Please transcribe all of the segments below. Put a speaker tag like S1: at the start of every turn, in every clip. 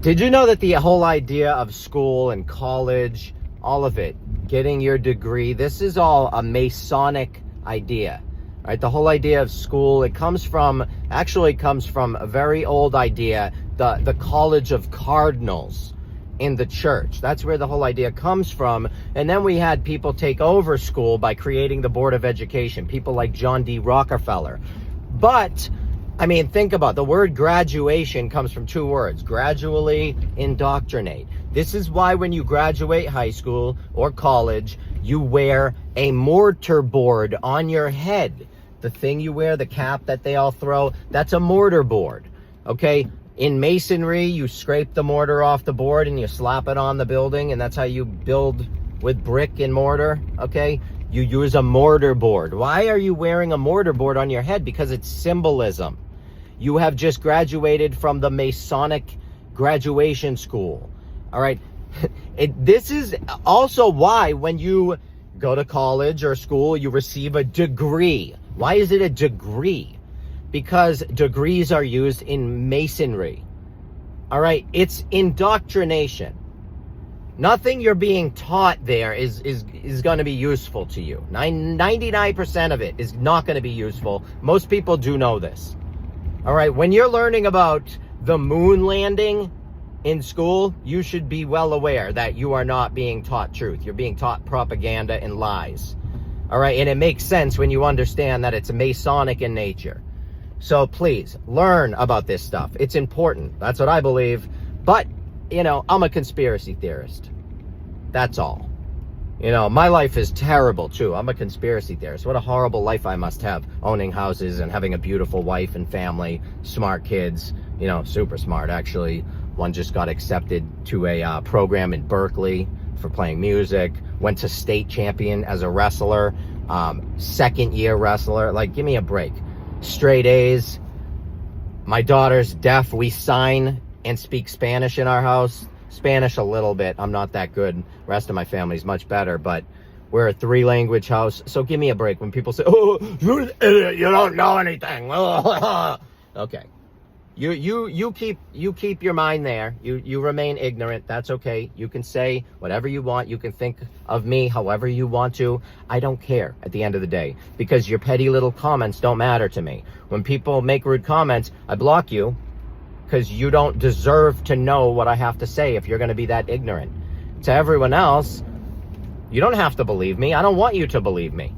S1: Did you know that the whole idea of school and college, all of it, getting your degree, this is all a Masonic idea, right? The whole idea of school, actually comes from a very old idea, the College of Cardinals in the church. That's where the whole idea comes from. And then we had people take over school by creating the Board of Education, people like John D. Rockefeller. But I mean, think about it. The word graduation comes from two words: gradually, indoctrinate. This is why when you graduate high school or college, you wear a mortar board on your head. The thing you wear, the cap that they all throw, that's a mortar board, okay? In masonry, you scrape the mortar off the board and you slap it on the building, and that's how you build with brick and mortar, okay? You use a mortar board. Why are you wearing a mortar board on your head? Because it's symbolism. You have just graduated from the Masonic graduation school. All right. This is also why when you go to college or school, you receive a degree. Why is it a degree? Because degrees are used in masonry. All right. It's indoctrination. Nothing you're being taught there is going to be useful to you. 99% of it is not going to be useful. Most people do know this. All right, when you're learning about the moon landing in school, you should be well aware that you are not being taught truth. You're being taught propaganda and lies. All right, and it makes sense when you understand that it's Masonic in nature. So please, learn about this stuff. It's important. That's what I believe. But, you know, I'm a conspiracy theorist. That's all. You know, my life is terrible, too. I'm a conspiracy theorist. What a horrible life I must have, owning houses and having a beautiful wife and family, smart kids, you know, super smart, actually. One just got accepted to a program in Berkeley for playing music, went to state champion as a wrestler, second-year wrestler. Like, give me a break. Straight A's. My daughter's deaf. We sign and speak Spanish in our house. Spanish a little bit. I'm not that good. Rest of my family's much better, but we're a 3-language house. So give me a break when people say, "Oh, you're an idiot. You don't know anything." Okay. You keep your mind there. You remain ignorant. That's okay. You can say whatever you want. You can think of me however you want to. I don't care at the end of the day, because your petty little comments don't matter to me. When people make rude comments, I block you, because you don't deserve to know what I have to say if you're going to be that ignorant. To everyone else, you don't have to believe me. I don't want you to believe me.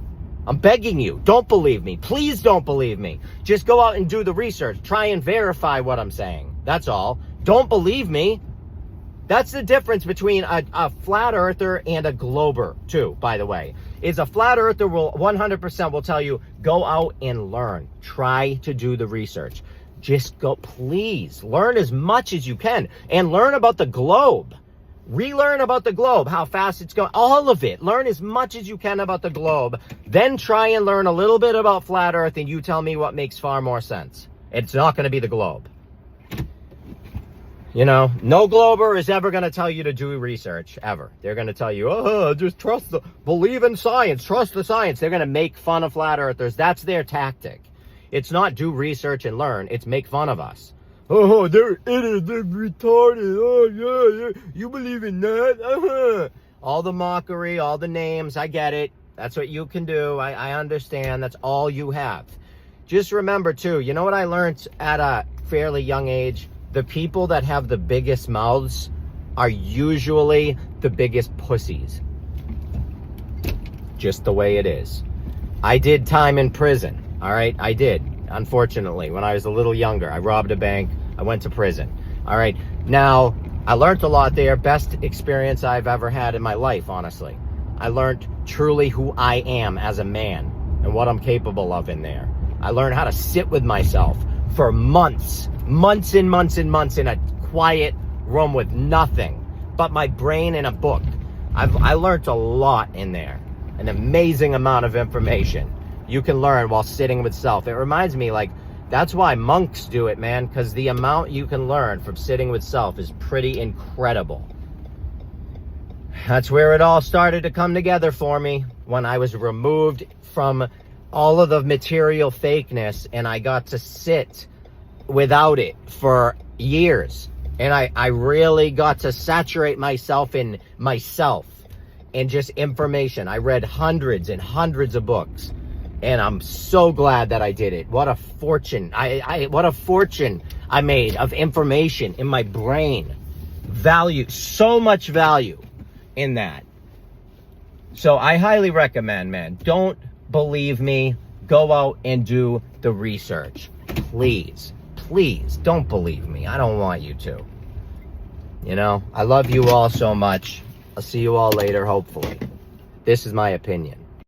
S1: I'm begging you, don't believe me. Please don't believe me. Just go out and do the research. Try and verify what I'm saying. That's all. Don't believe me. That's the difference between a flat earther and a glober, too, by the way. Is a flat earther will 100% will tell you, go out and learn. Try to do the research. Just go, please, learn as much as you can, and learn about the globe. Relearn about the globe, how fast it's going, all of it. Learn as much as you can about the globe. Then try and learn a little bit about flat earth, and you tell me what makes far more sense. It's not going to be the globe. You know, no glober is ever going to tell you to do research, ever. They're going to tell you, oh, just believe in science, trust the science. They're going to make fun of flat earthers. That's their tactic. It's not do research and learn. It's make fun of us. Oh, they're idiots. They're retarded. Oh, yeah. You believe in that? All the mockery, all the names. I get it. That's what you can do. I understand. That's all you have. Just remember, too, you know what I learned at a fairly young age? The people that have the biggest mouths are usually the biggest pussies. Just the way it is. I did time in prison. All right, I did, unfortunately, when I was a little younger. I robbed a bank. I went to prison. All right, now, I learned a lot there. Best experience I've ever had in my life, honestly. I learned truly who I am as a man and what I'm capable of in there. I learned how to sit with myself for months and months in a quiet room with nothing but my brain and a book. I learned a lot in there, an amazing amount of information you can learn while sitting with self. It reminds me, like, that's why monks do it, man, because the amount you can learn from sitting with self is pretty incredible. That's where it all started to come together for me, when I was removed from all of the material fakeness and I got to sit without it for years. And I really got to saturate myself in myself and just information. I read hundreds and hundreds of books. And I'm so glad that I did it. What a fortune. What a fortune I made of information in my brain. Value, so much value in that. So I highly recommend, man, don't believe me. Go out and do the research. Please, please don't believe me. I don't want you to. You know, I love you all so much. I'll see you all later, hopefully. This is my opinion.